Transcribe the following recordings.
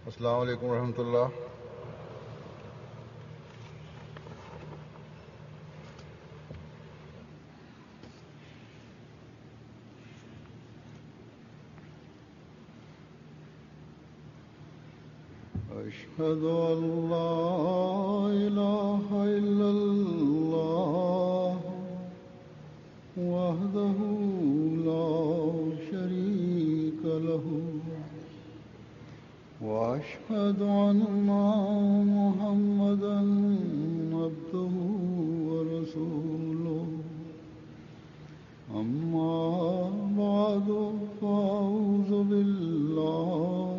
अस्सलाम वालेकुम रहमतुल्लाह। أشهد أن لا إله إلا الله وحده لا شريك له وأشهد أن محمدا عبده ورسوله أما بعد فأعوذ بالله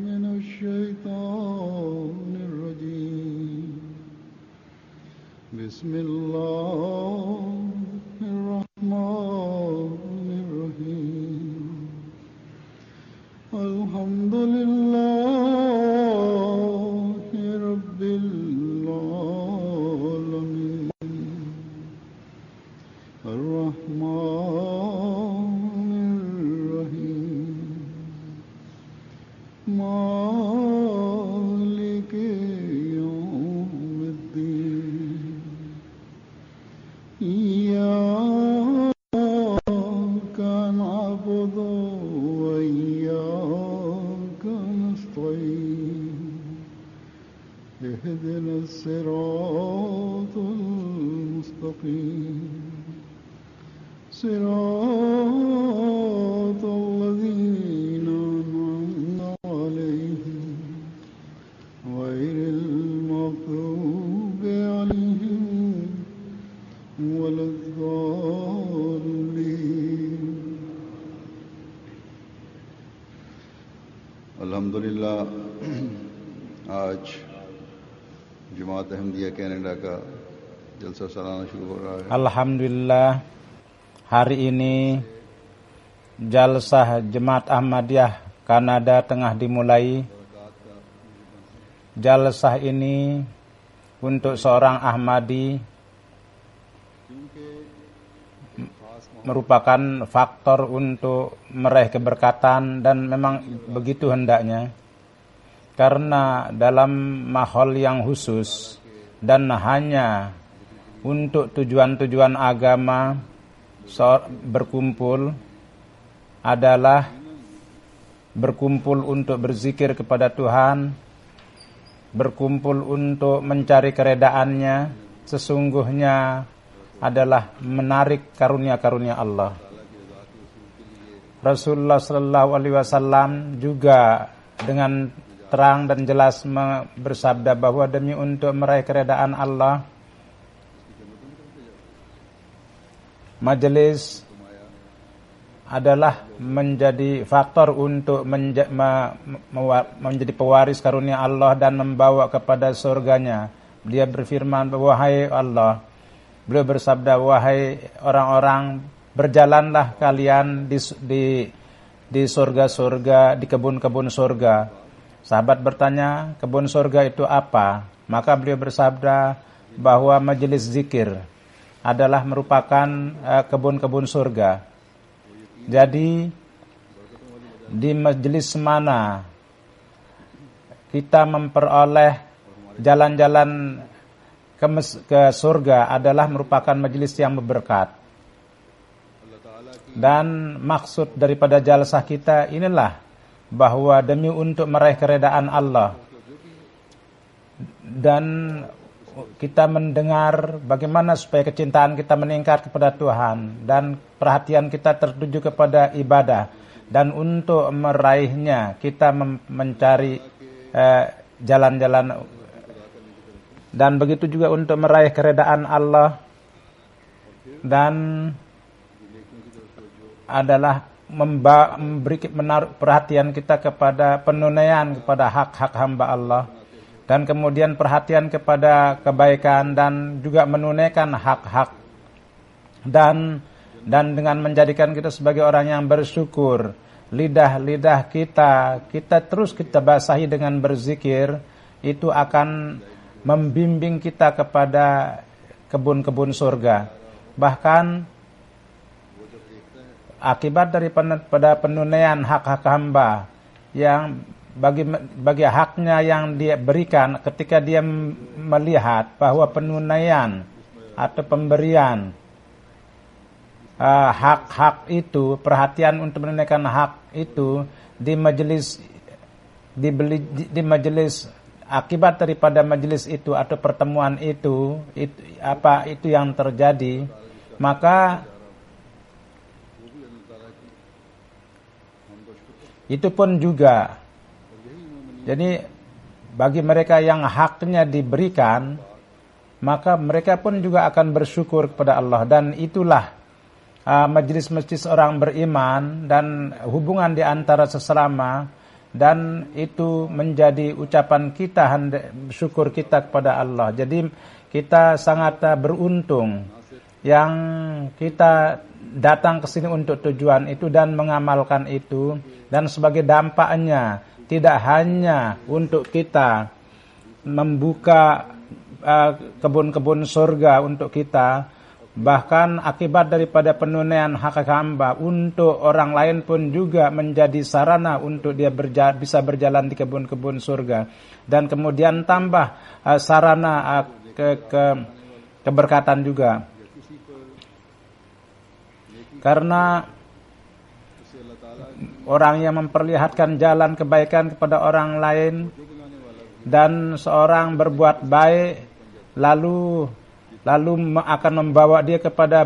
من الشيطان الرجيم بسم الله الرحمن الرحيم الحمد لله رب العالمين الرحمن الرحيم مالك يوم الدين إياك نعبد وإياك نستعين اهدنا الصراط المستقيم صراط الذين أنعمت عليهم غير المغضوب عليهم ولا الضالين अल्हम्दुलिल्लाह आज जमात अहमदिया कनाडा का जलसा सालाना शुरू हो रहा है। Alhamdulillah, hari ini Jalsah Jemaat Ahmadiyah Kanada tengah dimulai. Jalsah ini untuk seorang Ahmadi merupakan faktor untuk meraih keberkatan dan memang begitu hendaknya. Karena dalam mahal yang khusus dan hanya untuk tujuan-tujuan agama berkumpul adalah berkumpul untuk berzikir kepada Tuhan, berkumpul untuk mencari keredaannya, sesungguhnya adalah menarik karunia-karunia Allah. Rasulullah sallallahu alaihi wasallam juga dengan terang dan jelas bersabda bahwa demi untuk meraih keredaan Allah, majelis adalah menjadi faktor untuk menjadi pewaris karunia Allah dan membawa kepada surganya. Dia berfirman, wahai Allah, beliau bersabda, wahai orang-orang, berjalanlah kalian di surga-surga, di kebun-kebun surga. Sahabat bertanya, kebun surga itu apa? Maka beliau bersabda bahwa majelis zikir adalah merupakan kebun-kebun surga. Jadi di majelis mana kita memperoleh jalan-jalan ke surga adalah merupakan majelis yang berberkat. Dan maksud daripada jalsah kita inilah bahwa demi untuk meraih keredaan Allah dan kita mendengar bagaimana supaya kecintaan kita meningkat kepada Tuhan dan perhatian kita tertuju kepada ibadah, dan untuk meraihnya kita mencari jalan-jalan, dan begitu juga untuk meraih keredaan Allah dan adalah menaruh perhatian kita kepada penunaian kepada hak-hak hamba Allah, dan kemudian perhatian kepada kebaikan dan juga menunaikan hak-hak, dan dengan menjadikan kita sebagai orang yang bersyukur. Lidah kita terus kita basahi dengan berzikir, itu akan membimbing kita kepada kebun-kebun surga. Bahkan akibat daripada penunaian hak-hak hamba yang bagi haknya yang dia berikan ketika dia melihat bahwa penunaian atau pemberian hak-hak itu, perhatian untuk menunaikan hak itu di majelis akibat daripada majelis itu atau pertemuan itu apa itu yang terjadi, maka itu pun juga jadi bagi mereka yang haknya diberikan, maka mereka pun juga akan bersyukur kepada Allah. Dan itulah majelis-majelis orang beriman dan hubungan di antara sesama, dan itu menjadi ucapan kita syukur kita kepada Allah. Jadi kita sangat beruntung yang kita datang ke sini untuk tujuan itu dan mengamalkan itu, dan sebagai dampaknya tidak hanya untuk kita membuka kebun-kebun surga untuk kita, bahkan akibat daripada penunaian hak hamba untuk orang lain pun juga menjadi sarana untuk dia bisa berjalan di kebun-kebun surga, dan kemudian tambah sarana keberkatan juga. Karena orang yang memperlihatkan jalan kebaikan kepada orang lain dan seorang berbuat baik lalu akan membawa dia kepada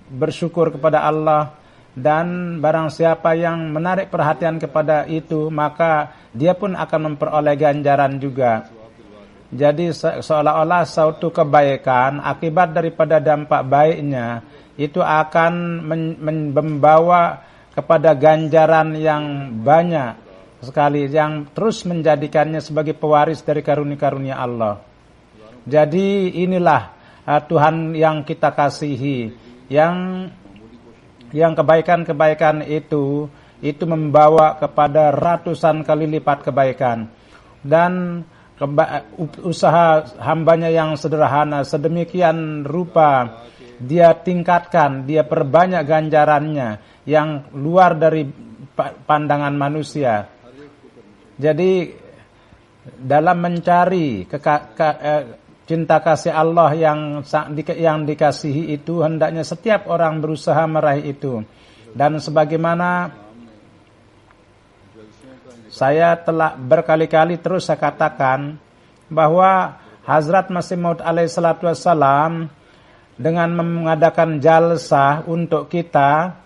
bersyukur kepada Allah, dan barang siapa yang menarik perhatian kepada itu maka dia pun akan memperoleh ganjaran juga. Jadi seolah-olah suatu kebaikan akibat daripada dampak baiknya itu akan membawa kepada ganjaran yang banyak sekali, yang terus menjadikannya sebagai pewaris dari karunia-karunia Allah. Jadi inilah Tuhan yang kita kasihi, yang kebaikan-kebaikan itu membawa kepada ratusan kali lipat kebaikan, dan usaha hambanya yang sederhana sedemikian rupa dia tingkatkan, dia perbanyak ganjarannya yang luar dari pandangan manusia. Jadi dalam mencari cinta kasih Allah yang dikasihi itu, hendaknya setiap orang berusaha meraih itu. Dan sebagaimana saya telah berkali-kali terus saya katakan bahwa Hazrat Masih Maud alaihi salatu wassalam dengan mengadakan jalsah untuk kita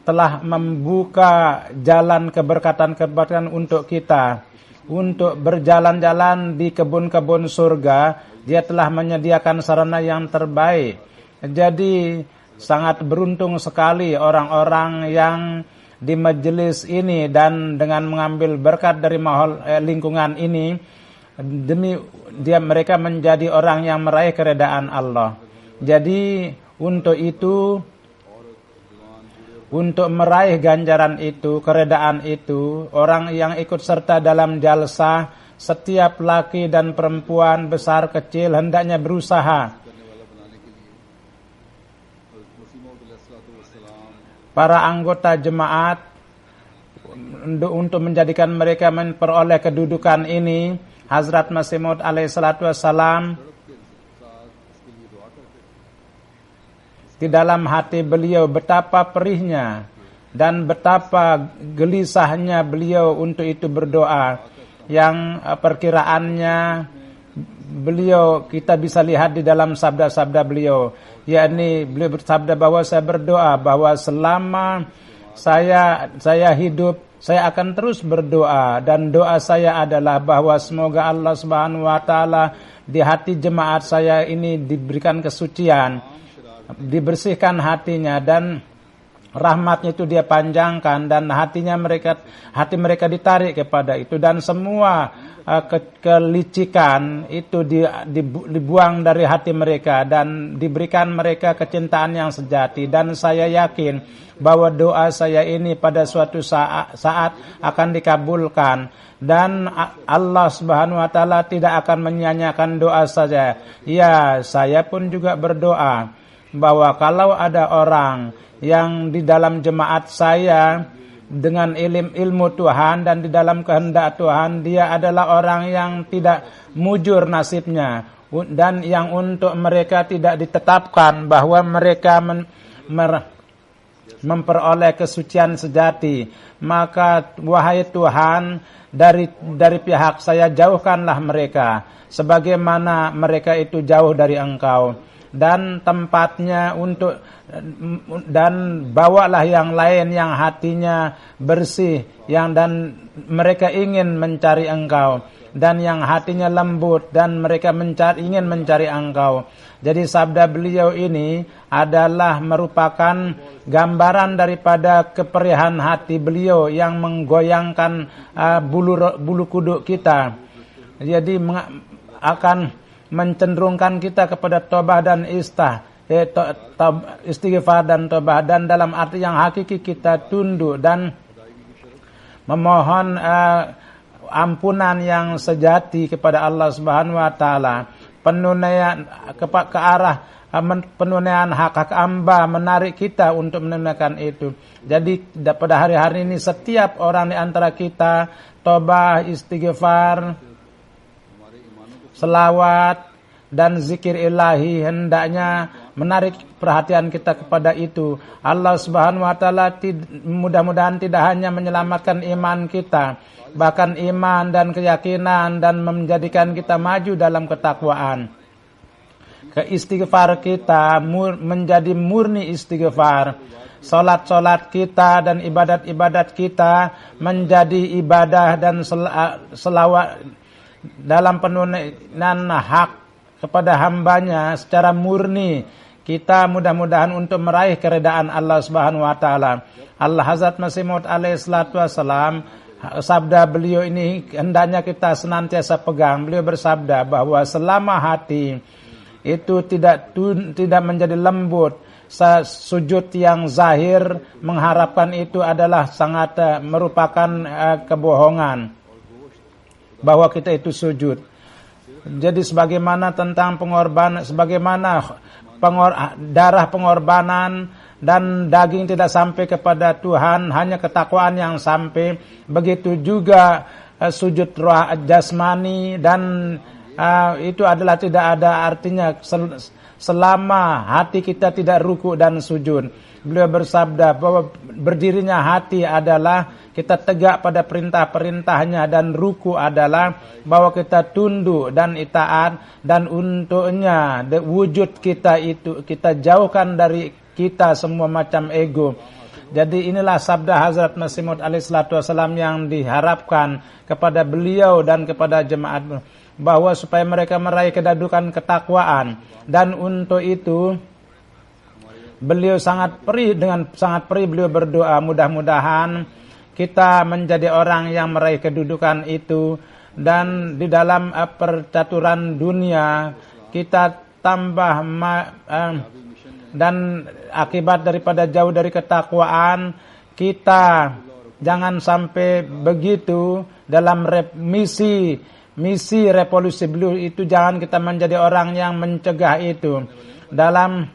telah membuka jalan keberkatan-keberkatan untuk kita, untuk berjalan-jalan di kebun-kebun surga. Dia telah menyediakan sarana yang terbaik. Jadi sangat beruntung sekali orang-orang yang di majelis ini, dan dengan mengambil berkat dari lingkungan ini, demi mereka menjadi orang yang meraih keredaan Allah. Jadi untuk itu, untuk meraih ganjaran itu, keredaan itu, orang yang ikut serta dalam jalsah, setiap laki dan perempuan, besar kecil, hendaknya berusaha. Para anggota jemaat untuk menjadikan mereka memperoleh kedudukan ini, Hazrat Masih Maud alaihi salatu wassalam di dalam hati beliau betapa perihnya dan betapa gelisahnya beliau untuk itu berdoa, yang perkiraannya beliau kita bisa lihat di dalam sabda-sabda beliau, yakni beliau bersabda bahwa saya berdoa bahwa selama saya hidup saya akan terus berdoa, dan doa saya adalah bahwa semoga Allah Subhanahu wa taala di hati jemaat saya ini diberikan kesucian, dibersihkan hatinya, dan rahmatnya itu dia panjangkan, dan hati mereka ditarik kepada itu, dan semua kelicikan itu dibuang dari hati mereka, dan diberikan mereka kecintaan yang sejati. Dan saya yakin bahwa doa saya ini pada suatu saat akan dikabulkan, dan Allah Subhanahu wa taala tidak akan menyia-nyiakan doa saja. Ya, saya pun juga berdoa bahwa kalau ada orang yang di dalam jemaat saya dengan ilmu Tuhan dan di dalam kehendak Tuhan, dia adalah orang yang tidak mujur nasibnya, dan yang untuk mereka tidak ditetapkan bahwa mereka memperoleh kesucian sejati. Maka wahai Tuhan, dari pihak saya jauhkanlah mereka sebagaimana mereka itu jauh dari Engkau, dan tempatnya dan bawalah yang lain yang hatinya bersih, dan mereka ingin mencari Engkau, dan yang hatinya lembut dan mereka ingin mencari Engkau. Jadi sabda beliau ini adalah merupakan gambaran daripada keperihan hati beliau yang menggoyangkan bulu kuduk kita. Jadi akan mencenderungkan kita kepada tobat dan istighfar dan tobat, dan dalam arti yang hakiki kita tunduk dan memohon ampunan yang sejati kepada Allah Subhanahu wa taala. Penunaian ke arah penunaian hak-hak hamba menarik kita untuk menunaikan itu. Jadi pada hari-hari ini setiap orang di antara kita tobat, istighfar, selawat dan zikir ilahi hendaknya menarik perhatian kita kepada itu. Allah Subhanahu wa taala mudah-mudahan tidak hanya menyelamatkan iman kita, bahkan iman dan keyakinan, dan menjadikan kita maju dalam ketakwaan. Istighfar kita menjadi murni istighfar. Salat-salat kita dan ibadat-ibadat kita menjadi ibadah dan selawat dalam penunaian hak kepada hambanya secara murni. Kita mudah-mudahan untuk meraih keredaan Allah Subhanahu wa taala. Hazrat Masih Maud alaihi salatu wassalam, sabda beliau ini hendaknya kita senantiasa pegang. Beliau bersabda bahwa selama hati itu tidak menjadi lembut, sujud yang zahir mengharapkan itu adalah sangat merupakan kebohongan bahwa kita itu sujud. Jadi sebagaimana tentang pengorbanan, sebagaimana darah pengorbanan dan daging tidak sampai kepada Tuhan, hanya ketakwaan yang sampai, begitu juga sujud roh jasmani, dan itu adalah tidak ada artinya selama hati kita tidak ruku dan sujud. Beliau bersabda bahwa berdirinya hati adalah kita tegak pada perintah-perintahnya, dan ruku adalah bahwa kita tunduk dan itaat, dan untuknya wujud kita itu kita jauhkan dari kita semua macam ego. Jadi inilah sabda Hazrat Masih Maud alaihi salatu wasallam yang diharapkan kepada beliau dan kepada jemaat, bahwa supaya mereka meraih kedudukan ketakwaan. Dan untuk itu beliau sangat perih beliau berdoa, mudah-mudahan kita menjadi orang yang meraih kedudukan itu, dan di dalam percaturan dunia kita tambah dan akibat daripada jauh dari ketakwaan kita jangan sampai begitu dalam misi revolusi beliau itu. Jangan kita menjadi orang yang mencegah itu dalam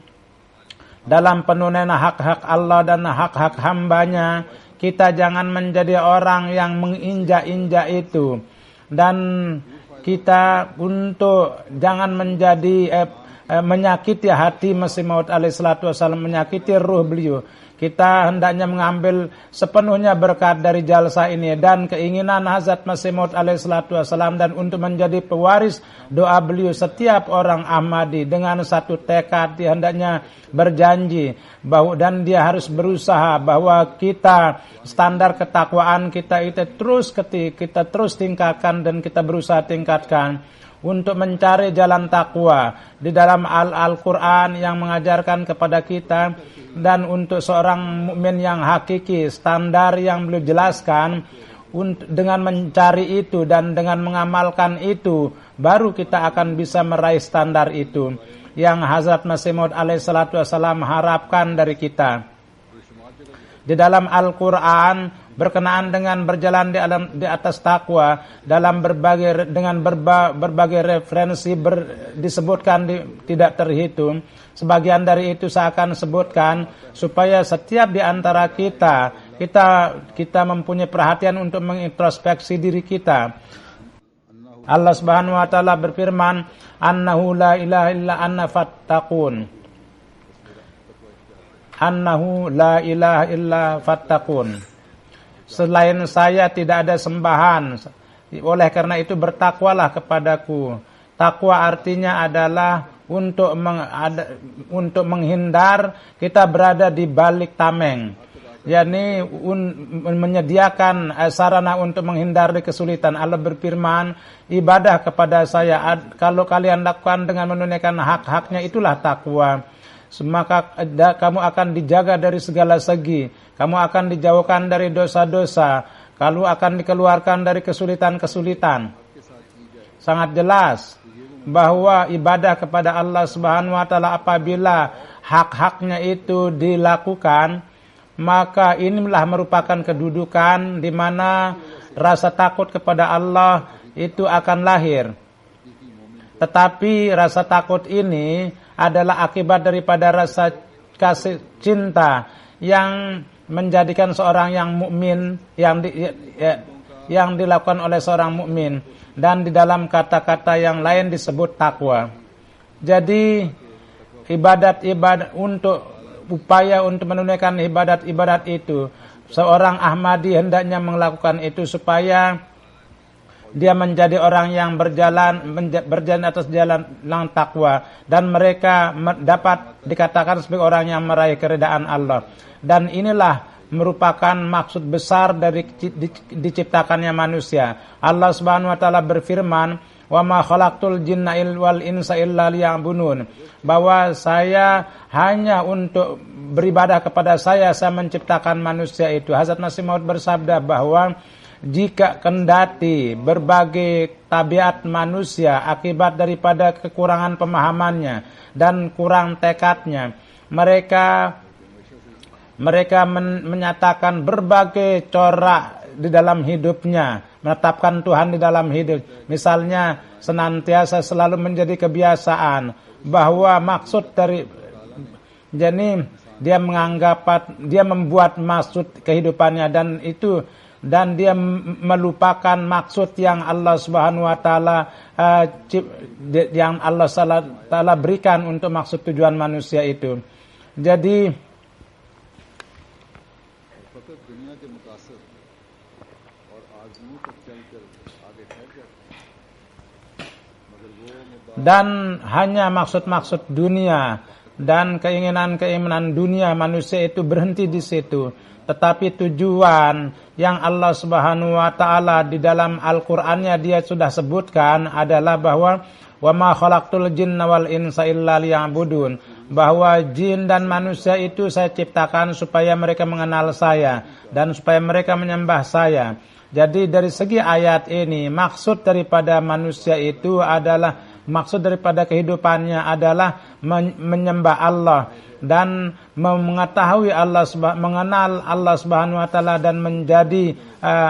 penunaian hak-hak Allah dan hak-hak hambanya. Kita jangan menjadi orang yang menginjak-injak itu, dan kita untuk jangan menjadi menyakiti hati Masih Maud alaihi salatu wasallam, menyakiti ruh beliau. Kita hendaknya mengambil sepenuhnya berkat dari jalsa ini dan keinginan Hazrat Masih Maud alaihi salatu wasallam, dan untuk menjadi pewaris doa beliau. Setiap orang Ahmadi dengan satu tekad dia hendaknya berjanji bahwa, dan dia harus berusaha bahwa kita standar ketakwaan kita itu kita terus tingkatkan, dan kita berusaha tingkatkan untuk mencari jalan takwa di dalam Al-Quran yang mengajarkan kepada kita. Dan untuk seorang mukmin yang hakiki, standar yang beliau jelaskan, dengan mencari itu dan dengan mengamalkan itu, baru kita akan bisa meraih standar itu yang Hazrat Masih Maud alaihi salatu wasallam harapkan dari kita. Di dalam Al-Quran berkenaan dengan berjalan di atas takwa, dalam berbagai referensi disebutkan tidak terhitung. Sebagian dari itu saya akan sebutkan supaya setiap di antara kita kita mempunyai perhatian untuk mengintrospeksi diri kita. Allah Subhanahu wa taala berfirman, "Annahu la ilaha illa ana fattaqun." Annahu la ilaha illa fattaqun. Selain saya tidak ada sembahan. Oleh karena itu bertakwalah kepadaku. Takwa artinya adalah untuk menghindar kita berada di balik tameng. yakni menyediakan sarana untuk menghindari kesulitan. Allah berfirman, ibadah kepada saya kalau kalian lakukan dengan menunaikan hak-haknya, itulah takwa. Maka kamu akan dijaga dari segala segi, kamu akan dijauhkan dari dosa-dosa, kamu akan dikeluarkan dari kesulitan-kesulitan. Sangat jelas bahwa ibadah kepada Allah Subhanahu wa taala apabila hak-haknya itu dilakukan, maka inilah merupakan kedudukan di mana rasa takut kepada Allah itu akan lahir. Tetapi rasa takut ini adalah akibat daripada rasa kasih cinta yang menjadikan seorang yang mukmin yang dilakukan oleh seorang mukmin, dan di dalam kata-kata yang lain disebut takwa. Jadi ibadat untuk upaya untuk menunaikan ibadat-ibadat itu, seorang Ahmadi hendaknya melakukan itu supaya dia menjadi orang yang berjalan atas jalan yang takwa, dan mereka dapat dikatakan sebagai orang yang meraih keridaan Allah. Dan inilah merupakan maksud besar dari diciptakannya manusia. Allah Subhanahu wa taala berfirman, "Wa ma khalaqtul jinna wal insa illa liya'budun." Bahwa saya hanya untuk beribadah kepada saya menciptakan manusia itu. Hazrat Masih Maud bersabda bahwa jika kendati berbagai tabiat manusia akibat daripada kekurangan pemahamannya dan kurang tekadnya, mereka menyatakan berbagai corak di dalam hidupnya, menetapkan Tuhan di dalam hidup. Misalnya senantiasa selalu menjadi kebiasaan bahwa maksud dari jadi dia membuat maksud kehidupannya dan dia melupakan maksud yang Allah Subhanahu wa taala yang Allah taala berikan untuk maksud tujuan manusia itu. Jadi dan hanya maksud-maksud dunia dan keinginan-keinginan dunia manusia itu berhenti di situ. Tetapi tujuan yang Allah Subhanahu wa taala di dalam Al-Qur'annya dia sudah sebutkan adalah bahwa wa ma khalaqtul jinna wal insa illa liya'budun, bahwa jin dan manusia itu saya ciptakan supaya mereka mengenal saya dan supaya mereka menyembah saya. Jadi dari segi ayat ini maksud daripada manusia itu adalah, maksud daripada kehidupannya adalah menyembah Allah dan mengetahui Allah, mengenal Allah Subhanahu wa taala dan menjadi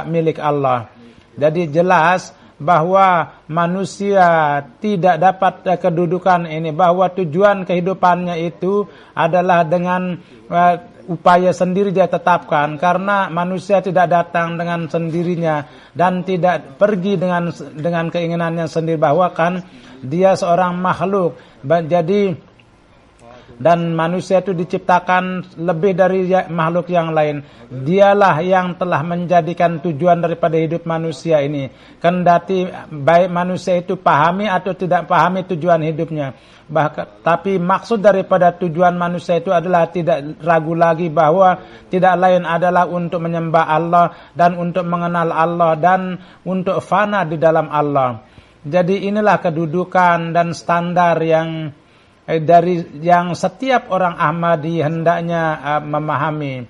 milik Allah. Jadi jelas bahwa manusia tidak dapat kedudukan ini, bahwa tujuan kehidupannya itu adalah dengan upaya sendiri dia tetapkan, karena manusia tidak datang dengan sendirinya dan tidak pergi dengan keinginannya sendiri, bahwa kan dia seorang makhluk. Jadi dan manusia itu diciptakan lebih dari makhluk yang lain. Dialah yang telah menjadikan tujuan daripada hidup manusia ini. Kendati baik manusia itu pahami atau tidak pahami tujuan hidupnya. Tapi maksud daripada tujuan manusia itu adalah tidak ragu lagi bahwa tidak lain adalah untuk menyembah Allah dan untuk mengenal Allah dan untuk fana di dalam Allah. Jadi inilah kedudukan dan standar yang setiap orang Ahmadi hendaknya memahami,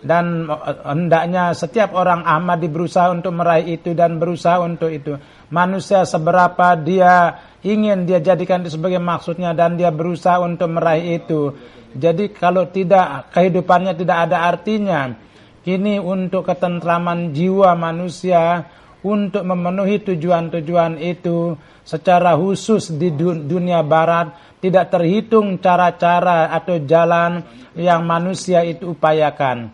dan hendaknya setiap orang Ahmadi berusaha untuk meraih itu dan berusaha untuk itu. Manusia seberapa dia ingin dia jadikan itu sebagai maksudnya dan dia berusaha untuk meraih itu. Jadi kalau tidak, kehidupannya tidak ada artinya. Ini untuk ketentraman jiwa manusia, untuk memenuhi tujuan-tujuan itu secara khusus di dunia barat, tidak terhitung cara-cara atau jalan yang manusia itu upayakan.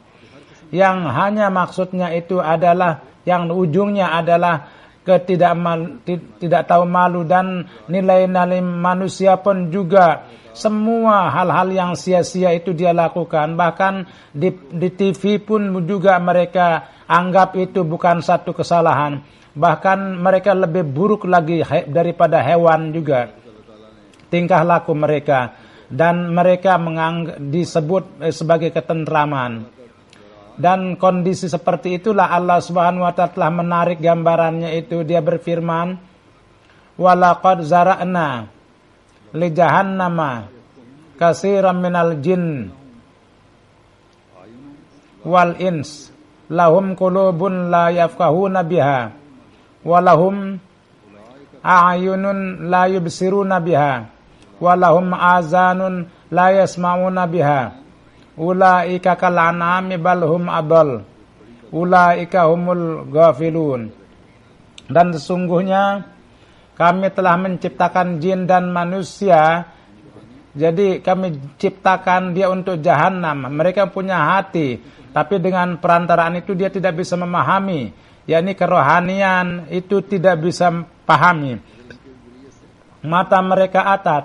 yang hanya maksudnya itu adalah yang ujungnya adalah tidak tahu malu, dan nilai-nilai manusia pun juga semua hal-hal yang sia-sia itu dia lakukan. Bahkan di TV pun juga mereka anggap itu bukan satu kesalahan. Bahkan mereka lebih buruk lagi daripada hewan juga tingkah laku mereka, dan mereka disebut sebagai ketentraman. Dan kondisi seperti itulah Allah Subhanahu wa ta'ala telah menarik gambarannya itu. Dia berfirman, walaqad zara'na li jahannama katsiran minal jin wal ins lahum qulubun la yafqahuna biha wa lahum a'yunun la yubsiruna biha wa lahum azanun la yasma'una biha ulaika kal an'ami bal hum adall ulaika humul ghafilun. Dan sesungguhnya kami telah menciptakan jin dan manusia, jadi kami ciptakan dia untuk jahanam. Mereka punya hati, tapi dengan perantaraan itu dia tidak bisa memahami, yakni kerohanian itu tidak bisa pahami. Mata mereka ada,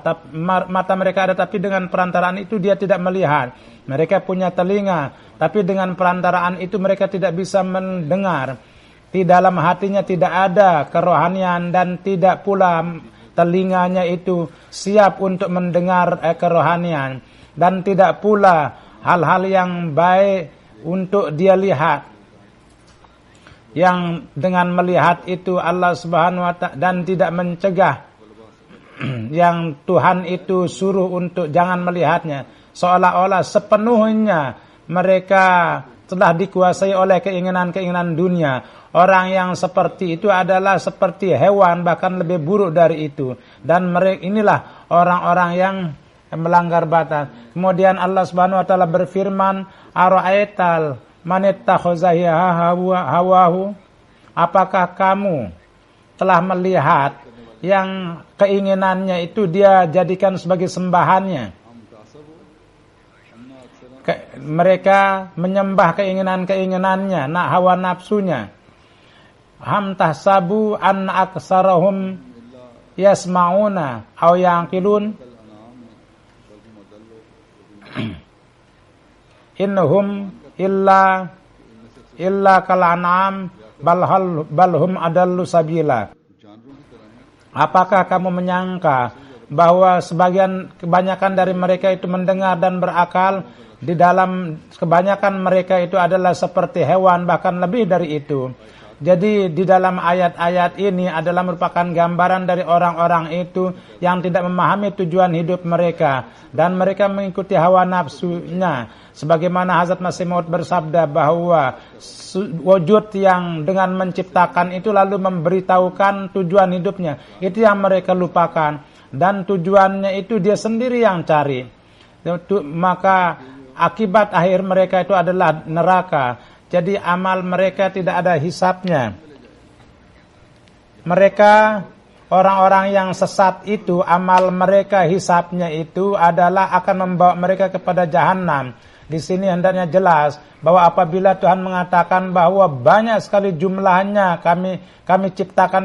tapi dengan perantaraan itu dia tidak melihat. Mereka punya telinga, tapi dengan perantaraan itu mereka tidak bisa mendengar. Di dalam hatinya tidak ada kerohanian, dan tidak pula telinganya itu siap untuk mendengar kerohanian, dan tidak pula hal-hal yang baik untuk dia lihat. Yang dengan melihat itu Allah Subhanahu wa ta'ala, dan tidak mencegah yang Tuhan itu suruh untuk jangan melihatnya, seolah-olah sepenuhnya mereka telah dikuasai oleh keinginan-keinginan dunia. Orang yang seperti itu adalah seperti hewan, bahkan lebih buruk dari itu. Dan mereka inilah orang-orang yang melanggar batas. Kemudian Allah Subhanahu wa ta'ala berfirman, ara'aital man ittakhadha hawahu, apakah kamu telah melihat yang keinginannya itu dia jadikan sebagai sembahannya? Mereka menyembah keinginan-keinginannya, hawa nafsunya. Ham tahsabu an aksarahum yasma'una aw yaqilun innahum illa kal an'am bal hum adallu sabila. Apakah kamu menyangka bahwa kebanyakan dari mereka itu mendengar dan berakal? Di dalam kebanyakan mereka itu adalah seperti hewan, bahkan lebih dari itu. Jadi di dalam ayat-ayat ini adalah merupakan gambaran dari orang-orang itu yang tidak memahami tujuan hidup mereka, dan mereka mengikuti hawa nafsunya. Sebagaimana Hazrat Masih Maud bersabda bahwa wujud yang dengan menciptakan itu lalu memberitahukan tujuan hidupnya, itu yang mereka lupakan, dan tujuannya itu dia sendiri yang cari. Maka akibat akhir mereka itu adalah neraka. Jadi amal mereka tidak ada hisabnya. Mereka orang-orang yang sesat itu, amal mereka hisabnya itu adalah akan membawa mereka kepada jahanam. Di sini hendaknya jelas bahwa apabila Tuhan mengatakan bahwa banyak sekali jumlahnya kami ciptakan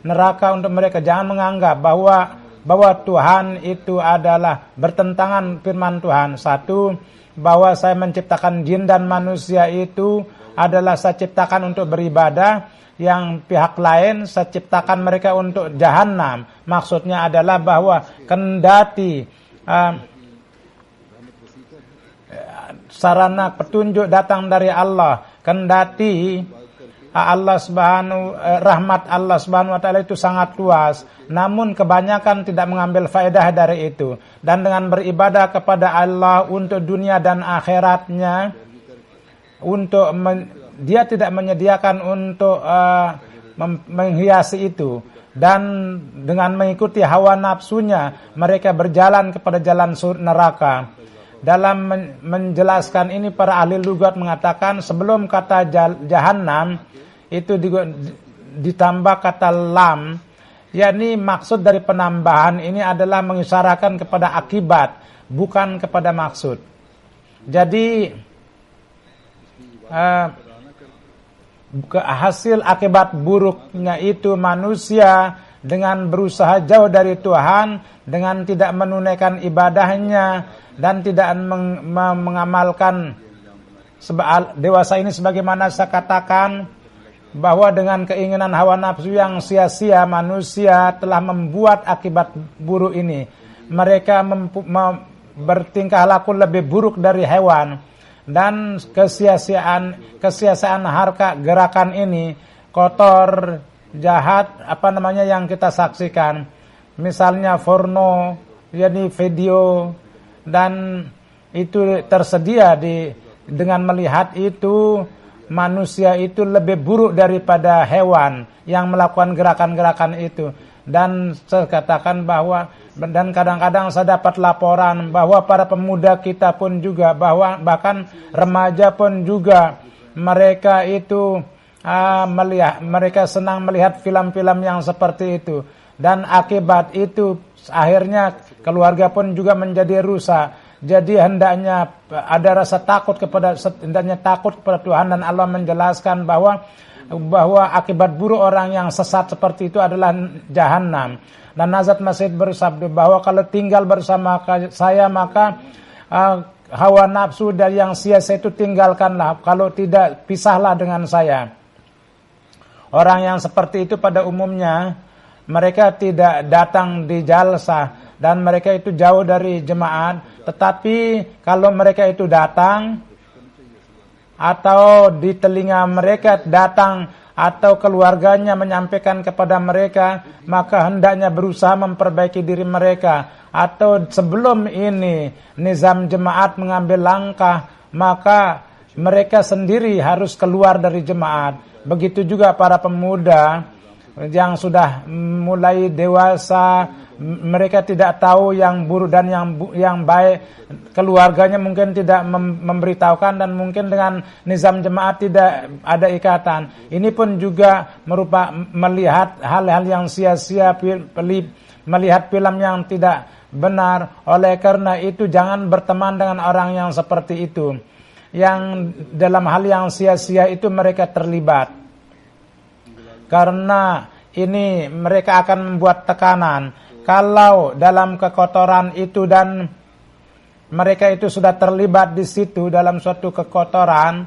neraka untuk mereka, jangan menganggap bahwa Tuhan itu adalah bertentangan firman Tuhan. Satu, bahwa saya menciptakan jin dan manusia itu adalah saya ciptakan untuk beribadah, yang pihak lain saya ciptakan mereka untuk jahanam. Maksudnya adalah bahwa kendati sarana petunjuk datang dari Allah, kendati rahmat Allah Subhanahu wa ta'ala itu sangat luas, namun kebanyakan tidak mengambil faedah dari itu. Dan dengan beribadah kepada Allah untuk dunia dan akhiratnya, dia tidak menyediakan untuk menghiasi itu. Dan dengan mengikuti hawa nafsunya, mereka berjalan kepada jalan neraka. Dalam menjelaskan ini, para ahli lugat mengatakan sebelum kata jahannam itu ditambah kata lam, yakni maksud dari penambahan ini adalah mengisyaratkan kepada akibat, bukan kepada maksud. Jadi hasil akibat buruknya itu manusia dengan berusaha jauh dari Tuhan, dengan tidak menunaikan ibadahnya dan tidak mengamalkan dewasa ini, sebagaimana saya katakan bahwa dengan keinginan hawa nafsu yang sia-sia manusia telah membuat akibat buruk ini. Mereka bertingkah laku lebih buruk dari hewan. Dan kesia-siaan harga gerakan ini kotor, jahat, yang kita saksikan. Misalnya porno, jadi video, dan itu tersedia dengan melihat itu, manusia itu lebih buruk daripada hewan yang melakukan gerakan-gerakan itu. Dan saya katakan bahwa, dan kadang-kadang saya dapat laporan bahwa para pemuda kita pun juga, bahkan remaja pun juga, mereka itu mereka senang melihat film-film yang seperti itu. Dan akibat itu akhirnya keluarga pun juga menjadi rusak. Jadi hendaknya ada rasa takut kepada Tuhan, dan Allah menjelaskan bahwa akibat buruk orang yang sesat seperti itu adalah jahanam. Dan Hazrat Masih bersabda bahwa kalau tinggal bersama saya maka hawa nafsu dan yang sia-sia itu tinggalkanlah, kalau tidak pisahlah dengan saya. Orang yang seperti itu pada umumnya mereka tidak datang di jalsah dan mereka itu jauh dari jemaat. Tetapi kalau mereka itu datang, atau di telinga mereka datang, atau keluarganya menyampaikan kepada mereka, maka hendaknya berusaha memperbaiki diri mereka. Atau sebelum ini nizam jemaat mengambil langkah, maka mereka sendiri harus keluar dari jemaat. Begitu juga para pemuda yang sudah mulai dewasa, mereka tidak tahu yang buruk dan yang baik. Keluarganya mungkin tidak memberitahukan, dan mungkin dengan nizam jemaat tidak ada ikatan. Ini pun juga melihat hal-hal yang sia-sia, melihat film yang tidak benar. Oleh karena itu jangan berteman dengan orang yang seperti itu, yang dalam hal yang sia-sia itu mereka terlibat. Karena ini mereka akan membuat tekanan. Kalau dalam kekotoran itu dan mereka itu sudah terlibat di situ dalam suatu kekotoran,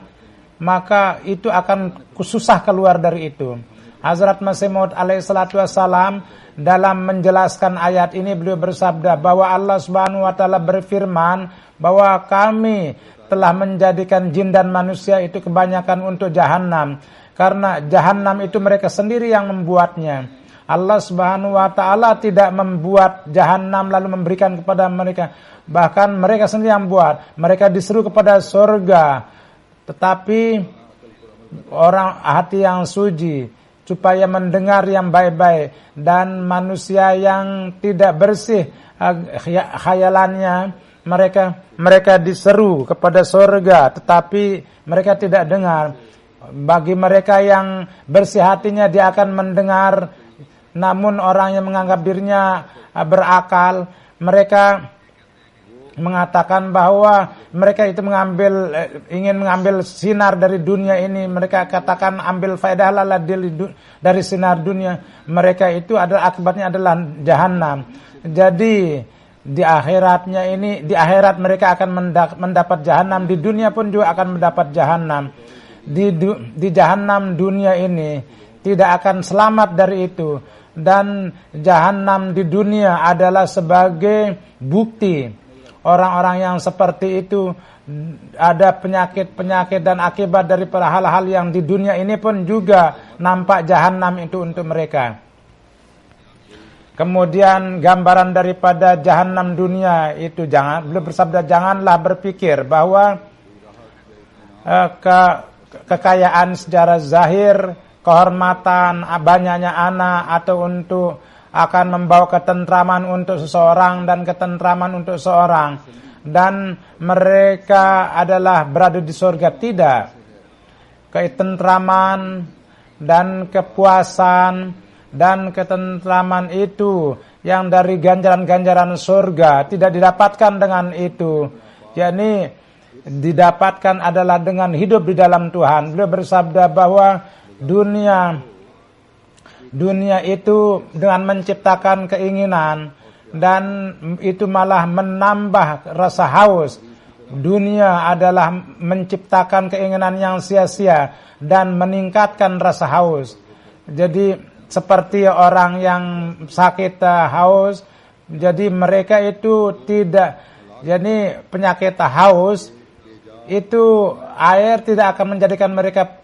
maka itu akan susah keluar dari itu. Hazrat Masih Maud alaihissalatu wassalam dalam menjelaskan ayat ini, beliau bersabda bahwa Allah Subhanahu wa taala berfirman bahwa kami telah menjadikan jin dan manusia itu kebanyakan untuk jahanam, karena jahanam itu mereka sendiri yang membuatnya. Allah Subhanahu wa taala tidak membuat jahanam lalu memberikan kepada mereka, bahkan mereka sendiri yang buat. Mereka disuruh kepada surga, tetapi orang hati yang suci supaya mendengar yang baik-baik, dan manusia yang tidak bersih khayalannya, mereka diseru kepada surga tetapi mereka tidak dengar. Bagi mereka yang bersih hatinya, dia akan mendengar. Namun orang yang menganggap dirinya berakal, mereka mengatakan bahwa mereka itu ingin mengambil sinar dari dunia ini. Mereka katakan ambil faedah dari sinar dunia. Mereka itu akibatnya adalah jahanam. Jadi di akhirat mereka akan mendapat jahanam. Di dunia pun juga akan mendapat jahanam. Di jahanam dunia ini tidak akan selamat dari itu. Dan jahanam di dunia adalah sebagai bukti orang-orang yang seperti itu ada penyakit-penyakit dan akibat daripada hal-hal yang di dunia ini pun juga nampak jahanam itu untuk mereka. Kemudian gambaran daripada jahanam dunia itu, beliau bersabda, janganlah berpikir bahwa kekayaan secara zahir, kehormatan, banyaknya anak, atau untuk akan membawa ketentraman untuk seseorang dan ketentraman untuk seorang, dan mereka adalah berada di surga. Tidak. Ketentraman dan kepuasan dan ketentraman itu yang dari ganjaran-ganjaran surga tidak didapatkan dengan itu. Yakni didapatkan adalah dengan hidup di dalam Tuhan. Beliau bersabda bahwa dunia itu dengan menciptakan keinginan dan itu malah menambah rasa haus. Dunia adalah menciptakan keinginan yang sia-sia dan meningkatkan rasa haus. Jadi seperti orang yang sakit haus, jadi mereka itu tidak, jadi penyakit haus itu air tidak akan menjadikan mereka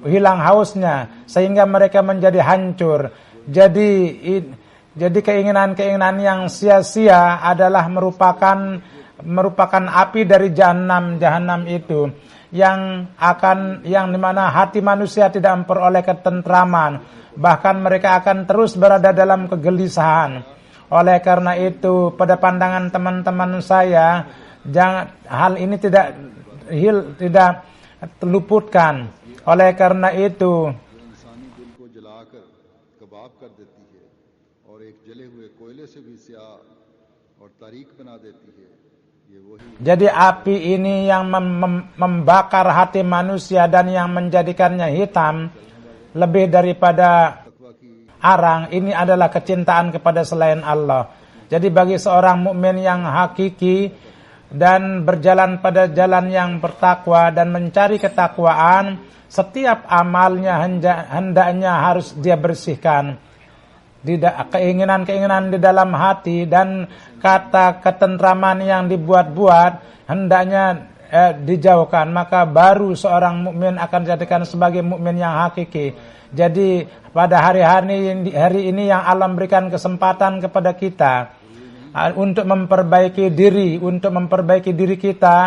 hilang hausnya sehingga mereka menjadi hancur. Jadi keinginan-keinginan yang sia-sia adalah merupakan api dari jahanam itu yang dimana hati manusia tidak memperoleh ketentraman, bahkan mereka akan terus berada dalam kegelisahan. Oleh karena itu, pada pandangan teman-teman saya, hal ini tidak terluputkan. Oleh karena itu, jadi api ini yang membakar hati manusia dan yang menjadikannya hitam lebih daripada arang, ini adalah kecintaan kepada selain Allah. Jadi bagi seorang mukmin yang hakiki dan berjalan pada jalan yang bertakwa dan mencari ketakwaan, setiap amalnya hendaknya harus dia bersihkan. Keinginan-keinginan di dalam hati dan kata ketentraman yang dibuat-buat hendaknya dijauhkan, maka baru seorang mukmin akan dijadikan sebagai mukmin yang hakiki. Jadi pada hari ini yang Allah berikan kesempatan kepada kita untuk memperbaiki diri kita,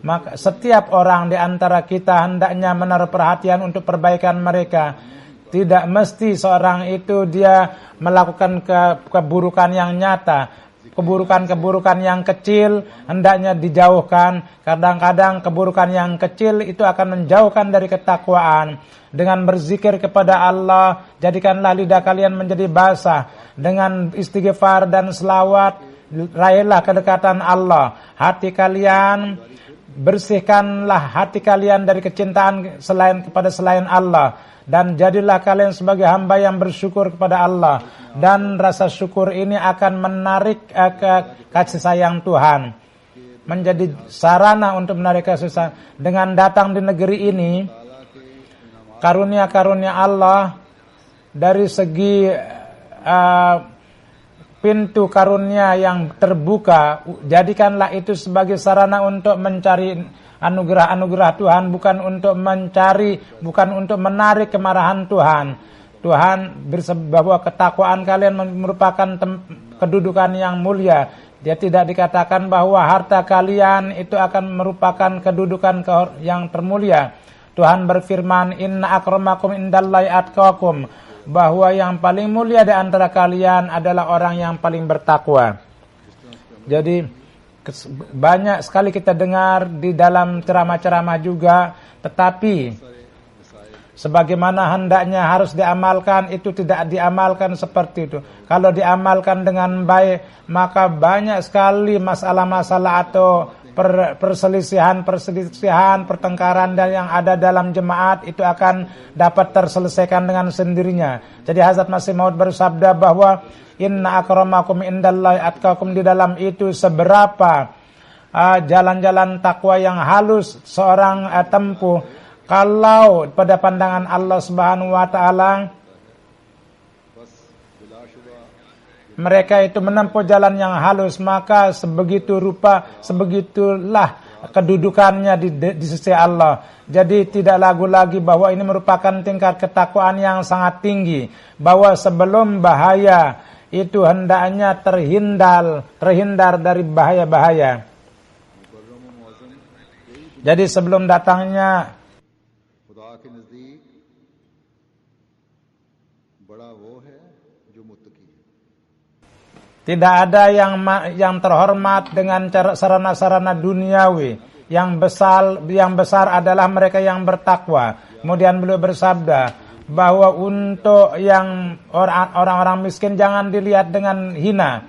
maka setiap orang di antara kita hendaknya menaruh perhatian untuk perbaikan mereka. Tidak mesti seorang itu dia melakukan keburukan yang nyata. Keburukan-keburukan yang kecil hendaknya dijauhkan. Kadang-kadang keburukan yang kecil itu akan menjauhkan dari ketakwaan. Dengan berzikir kepada Allah, jadikanlah lidah kalian menjadi basah. Dengan istighfar dan selawat, raihlah kedekatan Allah. Hati kalian, bersihkanlah hati kalian dari kecintaan kepada selain Allah. Dan jadilah kalian sebagai hamba yang bersyukur kepada Allah. Dan rasa syukur ini akan menarik kasih sayang Tuhan. Menjadi sarana untuk menarik kasih sayang. Dengan datang di negeri ini, karunia-karunia Allah dari segi pintu karunia yang terbuka, jadikanlah itu sebagai sarana untuk mencari anugerah-anugerah Tuhan, bukan untuk menarik kemarahan Tuhan. Tuhan bahwa ketakwaan kalian merupakan kedudukan yang mulia. Dia tidak dikatakan bahwa harta kalian itu akan merupakan kedudukan yang termulia. Tuhan berfirman, Inna akramakum indallahi atqakum, bahwa yang paling mulia di antara kalian adalah orang yang paling bertakwa. Jadi banyak sekali kita dengar di dalam ceramah-ceramah juga, tetapi sebagaimana hendaknya harus diamalkan, itu tidak diamalkan seperti itu. Kalau diamalkan dengan baik, maka banyak sekali masalah-masalah atau perselisihan, pertengkaran dan yang ada dalam jemaat itu akan dapat terselesaikan dengan sendirinya. Jadi Hazrat Masih Maud bersabda bahwa Inna akramakum indallahi atqakum, di dalam itu seberapa jalan-jalan takwa yang halus seorang tempuh. Kalau pada pandangan Allah Subhanahu wa taala mereka itu menempuh jalan yang halus, maka sebegitulah kedudukannya di sisi Allah. Jadi tidak ragu lagi bahwa ini merupakan tingkat ketakwaan yang sangat tinggi, bahwa sebelum bahaya itu hendaknya terhindar dari bahaya-bahaya. Jadi sebelum datangnya tidak ada yang terhormat dengan sarana-sarana duniawi. Yang besar adalah mereka yang bertakwa. Kemudian beliau bersabda bahwa untuk yang orang-orang miskin jangan dilihat dengan hina.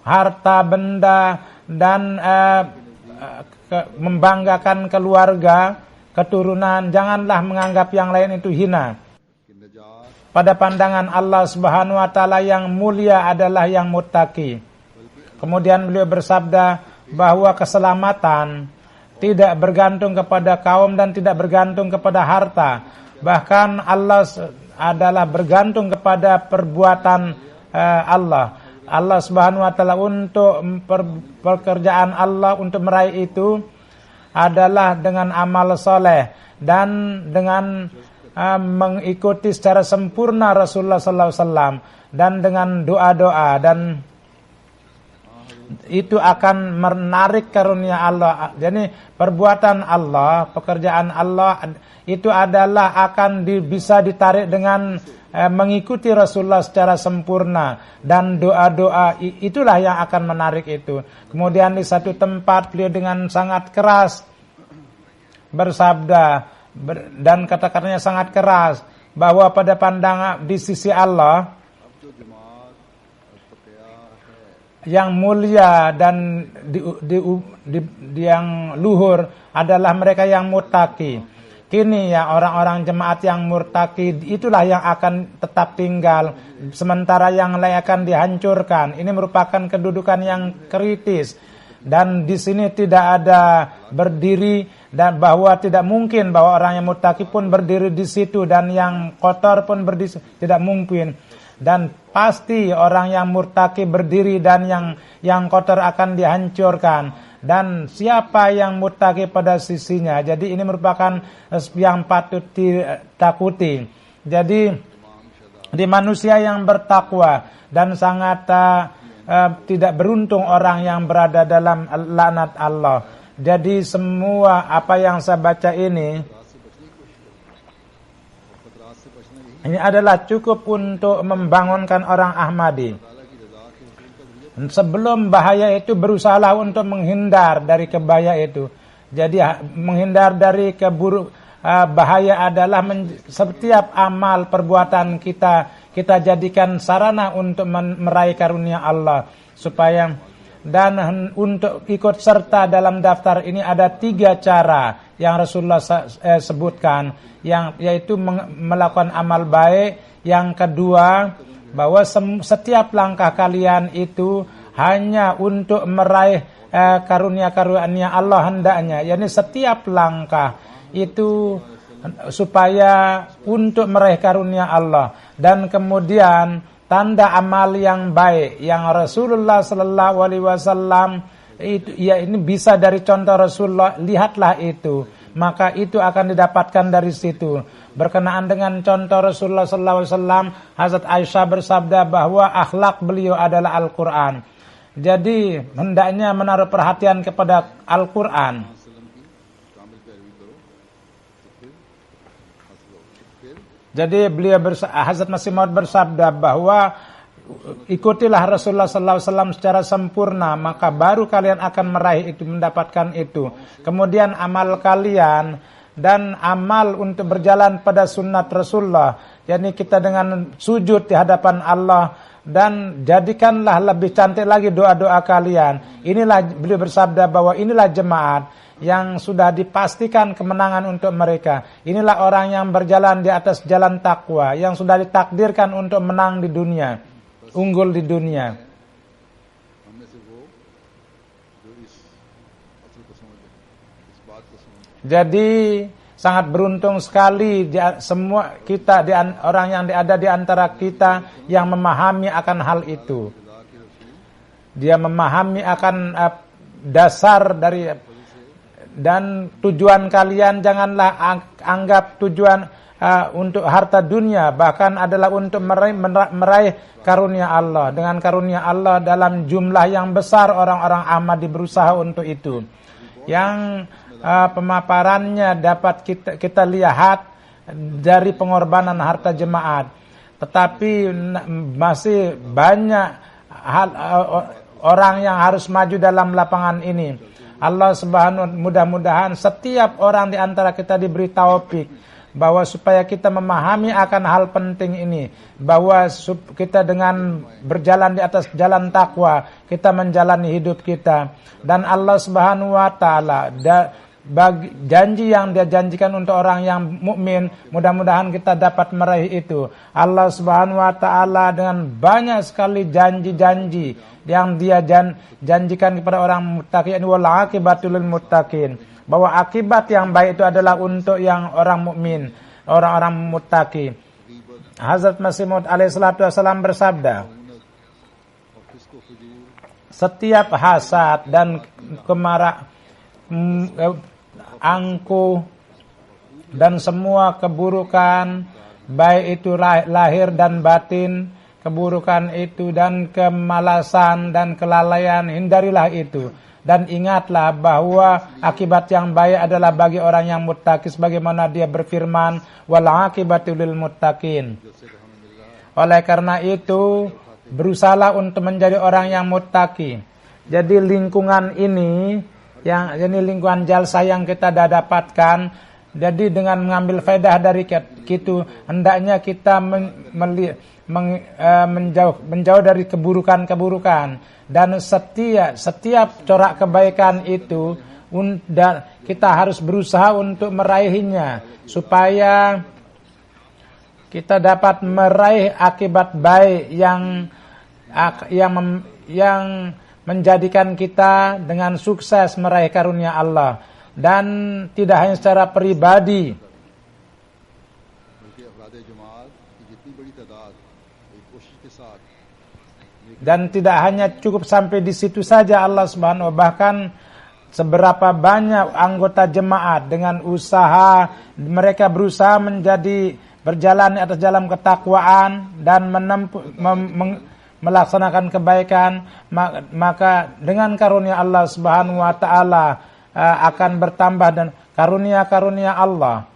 Harta benda dan membanggakan keluarga, keturunan, janganlah menganggap yang lain itu hina. Pada pandangan Allah Subhanahu wa taala yang mulia adalah yang muttaqi. Kemudian beliau bersabda bahwa keselamatan tidak bergantung kepada kaum dan tidak bergantung kepada harta. Bahkan Allah adalah bergantung kepada perbuatan Allah. Allah Subhanahu wa taala untuk pekerjaan Allah untuk meraih itu adalah dengan amal soleh dan dengan mengikuti secara sempurna Rasulullah sallallahu alaihi wasallam dan dengan doa-doa, dan itu akan menarik karunia Allah. Jadi perbuatan Allah, pekerjaan Allah itu adalah akan bisa ditarik dengan mengikuti Rasulullah secara sempurna, dan doa-doa itulah yang akan menarik itu. Kemudian di satu tempat beliau dengan sangat keras bersabda dan kata-katanya sangat keras bahwa pada pandangan di sisi Allah yang mulia dan yang luhur adalah mereka yang muttaqi. Kini ya orang-orang jemaat yang murtaki itulah yang akan tetap tinggal, sementara yang lain akan dihancurkan. Ini merupakan kedudukan yang kritis, dan di sini tidak ada berdiri, dan bahwa tidak mungkin bahwa orang yang murtaki pun berdiri di situ dan yang kotor pun berdiri, tidak mungkin. Dan pasti orang yang murtaki berdiri dan yang kotor akan dihancurkan. Dan siapa yang muttaqi pada sisinya. Jadi ini merupakan yang patut ditakuti. Jadi di manusia yang bertakwa dan sangat tidak beruntung orang yang berada dalam laknat Allah. Jadi semua apa yang saya baca ini adalah cukup untuk membangunkan orang Ahmadi. Sebelum bahaya itu berusahalah untuk menghindar dari kebahaya itu. Jadi menghindar dari bahaya adalah setiap amal perbuatan kita jadikan sarana untuk meraih karunia Allah. Dan untuk ikut serta dalam daftar ini ada 3 cara yang Rasulullah sebutkan, yaitu melakukan amal baik. Yang kedua, bahwa setiap langkah kalian itu hanya untuk meraih karunia-karunia Allah hendaknya. Yani setiap langkah itu supaya untuk meraih karunia Allah. Dan kemudian tanda amal yang baik yang Rasulullah sallallahu alaihi wasallam itu ya ini bisa dari contoh Rasulullah, lihatlah itu, maka itu akan didapatkan dari situ. Berkenaan dengan contoh Rasulullah sallallahu alaihi wasallam, Hazrat Aisyah bersabda bahwa akhlak beliau adalah Al-Qur'an. Jadi hendaknya menaruh perhatian kepada Al-Qur'an. Jadi beliau Hazrat Masih Maud bersabda bahwa ikutilah Rasulullah sallallahu alaihi wasallam secara sempurna, maka baru kalian akan meraih itu, mendapatkan itu. Kemudian amal kalian dan amal untuk berjalan pada sunnat Rasulullah, yakni kita dengan sujud di hadapan Allah, dan jadikanlah lebih cantik lagi doa-doa kalian. Inilah beliau bersabda bahwa inilah jemaat yang sudah dipastikan kemenangan untuk mereka. Inilah orang yang berjalan di atas jalan takwa, yang sudah ditakdirkan untuk menang di dunia, unggul di dunia. Jadi sangat beruntung sekali semua kita orang yang ada di antara kita yang memahami akan hal itu. Dia memahami akan dasar dari dan tujuan kalian janganlah anggap tujuan untuk harta dunia, bahkan adalah untuk meraih karunia Allah. Dengan karunia Allah dalam jumlah yang besar orang-orang Ahmadi berusaha untuk itu. Yang pemaparannya dapat kita lihat dari pengorbanan harta jemaat. Tetapi masih banyak orang yang harus maju dalam lapangan ini. Allah Subhanahu, mudah-mudahan setiap orang di antara kita diberi taufik bahwa supaya kita memahami akan hal penting ini, bahwa kita dengan berjalan di atas jalan takwa, kita menjalani hidup kita. Dan Allah Subhanahu wa taala bagi janji yang Dia janjikan untuk orang yang mukmin, mudah-mudahan kita dapat meraih itu. Allah Subhanahu wa taala dengan banyak sekali janji-janji yang Dia janjikan kepada orang muttaqin, wal aqibatul lil muttaqin, bahwa akibat yang baik itu adalah untuk yang orang mukmin, orang-orang muttaqi. Hazrat Masih Maud alaihi salatu wasallam bersabda, setiap hasad dan angkuh dan semua keburukan, baik itu lahir dan batin, keburukan itu dan kemalasan dan kelalaian, hindarilah itu. Dan ingatlah bahwa akibat yang baik adalah bagi orang yang muttaqi, sebagaimana Dia berfirman, wal aqibatu lil muttaqin. Oleh karena itu, berusahalah untuk menjadi orang yang muttaqi. Jadi lingkungan ini, lingkungan jalsa yang kita dah dapatkan, jadi dengan mengambil faedah dari itu, hendaknya kita menjauh dari keburukan-keburukan. Dan setiap corak kebaikan itu, kita harus berusaha untuk meraihnya, supaya kita dapat meraih akibat baik yang menjadikan kita dengan sukses meraih karunia Allah. Dan tidak hanya secara pribadi, dan tidak hanya cukup sampai di situ saja Allah Subhanahu wa taala, bahkan seberapa banyak anggota jemaat dengan usaha mereka berusaha berjalan di atas jalan ketakwaan dan melaksanakan kebaikan, maka dengan karunia Allah Subhanahu wa taala akan bertambah. Dan karunia-karunia Allah,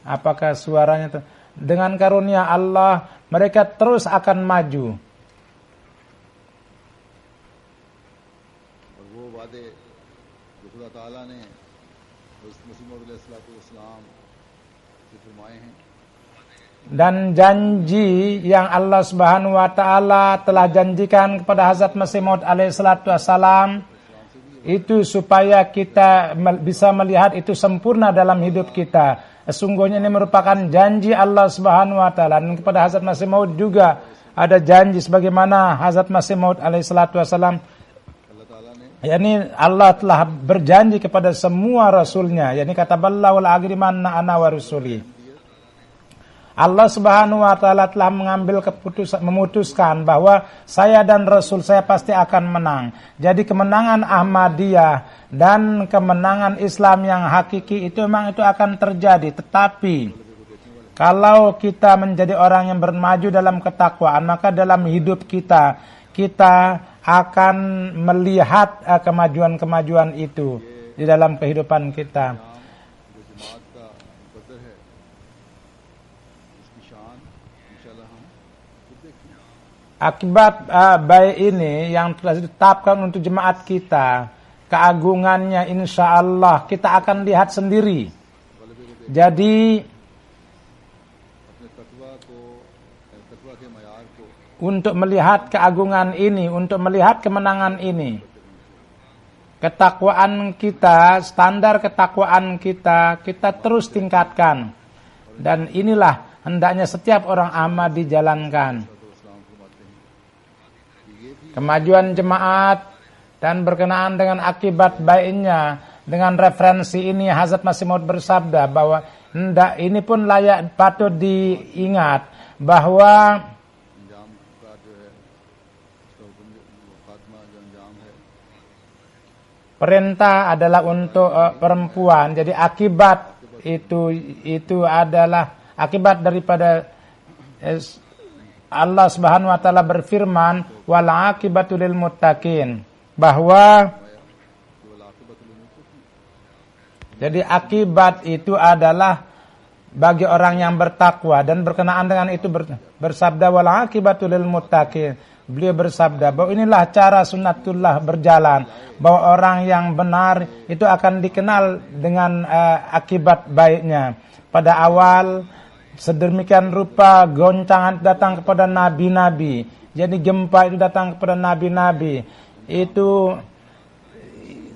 apakah suaranya dengan karunia Allah mereka terus akan maju. Dan janji yang Allah Subhanahu wa taala telah janjikan kepada Hazrat Masih Maud alaihi salatu wassalam itu supaya kita bisa melihat itu sempurna dalam hidup kita. Sesungguhnya ini merupakan janji Allah Subhanahu wa taala. Dan kepada Hazrat Masih Maud juga ada janji sebagaimana Hazrat Masih Maud alaihi salatu wassalam, yakni Allah telah berjanji kepada semua rasulnya, yakni kataballahu al-agrimanna ana wa rusuli. Allah Subhanahu wa taala telah memutuskan bahwa saya dan Rasul saya pasti akan menang. Jadi kemenangan Ahmadiyah dan kemenangan Islam yang hakiki itu memang itu akan terjadi. Tetapi kalau kita menjadi orang yang bermaju dalam ketakwaan, maka dalam hidup kita akan melihat kemajuan-kemajuan itu di dalam kehidupan kita. Akibat baik ini yang telah ditetapkan untuk jemaat kita, keagungannya insya Allah kita akan lihat sendiri. Jadi untuk melihat keagungan ini, untuk melihat kemenangan ini, ketakwaan kita, standar ketakwaan kita terus tingkatkan. Dan inilah hendaknya setiap orang amal dijalankan. Kemajuan jemaat dan berkenaan dengan akibat baiknya, dengan referensi ini Hazrat Masih Maud bersabda bahwa ini pun layak patut diingat bahwa perintah adalah untuk perempuan. Jadi akibat itu adalah akibat daripada Allah Subhanahu wa taala berfirman wal aqibatu lil muttaqin, bahwa jadi akibat itu adalah bagi orang yang bertakwa. Dan berkenaan dengan itu bersabda wal aqibatu lil muttaqin, beliau bersabda bahwa inilah cara sunnatullah berjalan, bahwa orang yang benar itu akan dikenal dengan akibat baiknya. Pada awal sedemikian rupa goncangan datang kepada nabi-nabi. Jadi gempa itu datang kepada nabi-nabi. Itu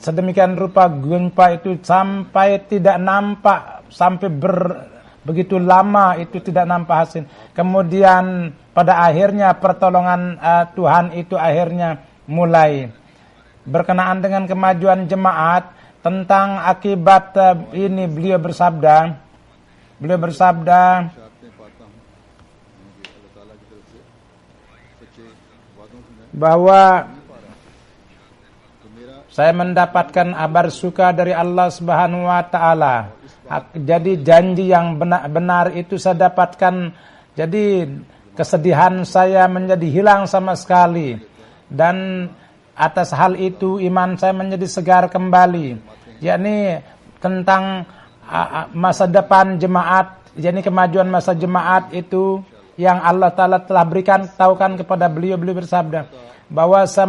sedemikian rupa gempa itu sampai tidak nampak, sampai begitu lama itu tidak nampak hasil. Kemudian pada akhirnya pertolongan Tuhan itu akhirnya mulai. Berkenaan dengan kemajuan jemaat, tentang akibat ini beliau bersabda bahwa saya mendapatkan kabar suka dari Allah Subhanahu wa taala. Jadi janji yang benar itu saya dapatkan. Jadi kesedihan saya menjadi hilang sama sekali, dan atas hal itu iman saya menjadi segar kembali. Yakni tentang masa depan jemaat, yakni kemajuan masa jemaat itu yang Allah Ta'ala telah berikan, tahukan kepada beliau bersabda bahwa saya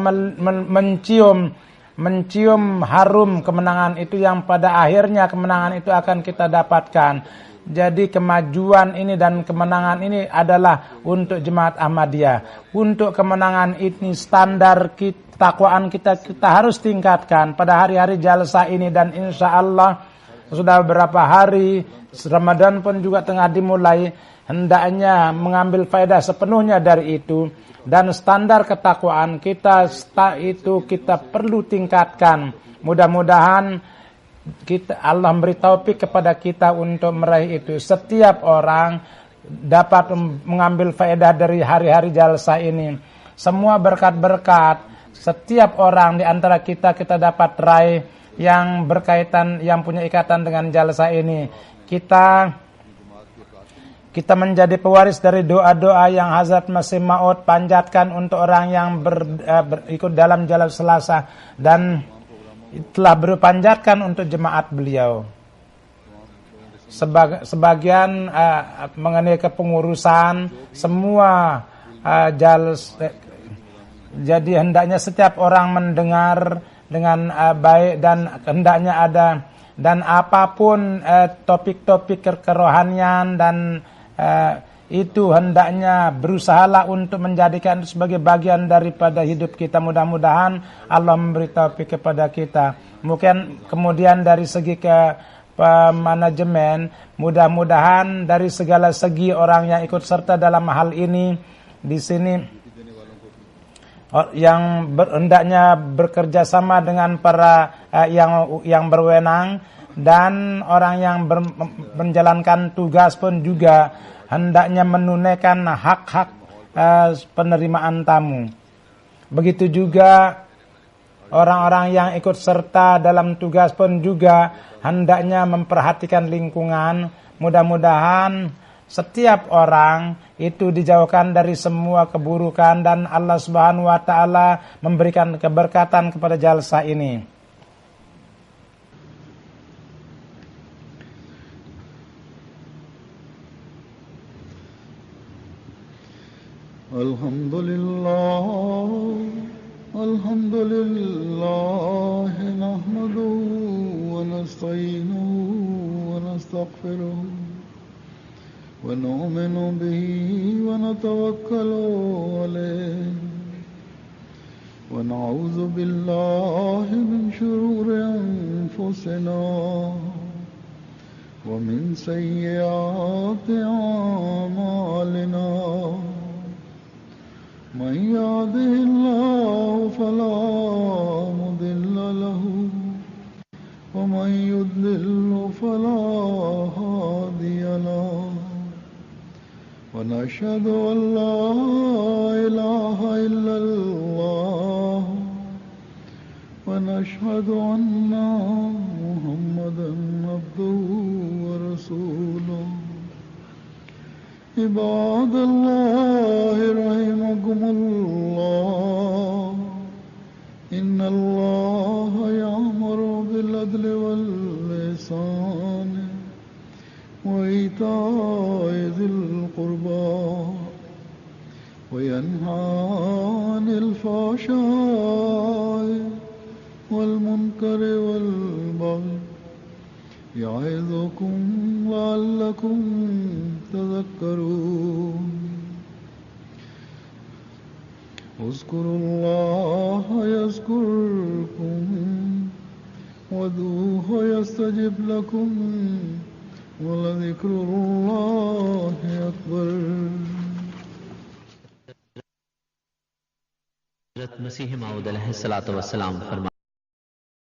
mencium harum kemenangan itu, yang pada akhirnya kemenangan itu akan kita dapatkan. Jadi kemajuan ini dan kemenangan ini adalah untuk jemaat Ahmadiyah. Untuk kemenangan ini standar ketakwaan kita harus tingkatkan pada hari-hari jalsa ini, dan insya Allah sudah beberapa hari Ramadan pun juga tengah dimulai, hendaknya mengambil faedah sepenuhnya dari itu, dan standar ketakwaan kita kita perlu tingkatkan. Mudah-mudahan Allah beri taufik kepada kita untuk meraih itu. Setiap orang dapat mengambil faedah dari hari-hari jalsa ini. Semua berkat-berkat setiap orang di antara kita dapat raih yang berkaitan, yang punya ikatan dengan jalsa ini. Kita menjadi pewaris dari doa-doa yang Hazrat Masih Maud panjatkan untuk orang yang ikut dalam jalsa Selasa, dan telah berpanjatkan untuk jemaat beliau. Sebagian mengenai kepengurusan semua jadi hendaknya setiap orang mendengar dengan baik, dan hendaknya ada, dan apapun topik-topik kerohanian dan itu hendaknya berusahalah untuk menjadikan itu sebagai bagian daripada hidup kita. Mudah-mudahan Allah memberi taufik kepada kita. Mungkin kemudian dari segi manajemen, mudah-mudahan dari segala segi orang yang ikut serta dalam hal ini di sini yang hendaknya bekerja sama dengan para yang berwenang, dan orang yang menjalankan tugas pun juga hendaknya menunaikan hak-hak penerimaan tamu. Begitu juga orang-orang yang ikut serta dalam tugas pun juga hendaknya memperhatikan lingkungan. Mudah-mudahan setiap orang itu dijauhkan dari semua keburukan, dan Allah Subhanahu wa taala memberikan keberkatan kepada jalsa ini. Alhamdulillah nahmaduhu wa nasta'inuhu wa nastaghfiruh wa nu'minu bihi wa natawakkalu alayhi wa na'udzu billahi min shururi anfusina wa min sayyiati a'malina. من يهده الله فلا مضل له ومن يضلل فلا هادي له ونشهد أن لا إله إلا الله ونشهد أن محمدا عبده ورسوله. عباد الله رحمكم الله إن الله يأمر بالعدل والإحسان وإيتاء ذي القربى وينهى عن الفحشاء يعظكم لعلكم تذكرون اذكروا الله يذكركم وادعوه يستجب لكم ولذكر الله أكبر. हज़रत मसीह मऊद अलैहिस्सलातु वस्सलाम फरमा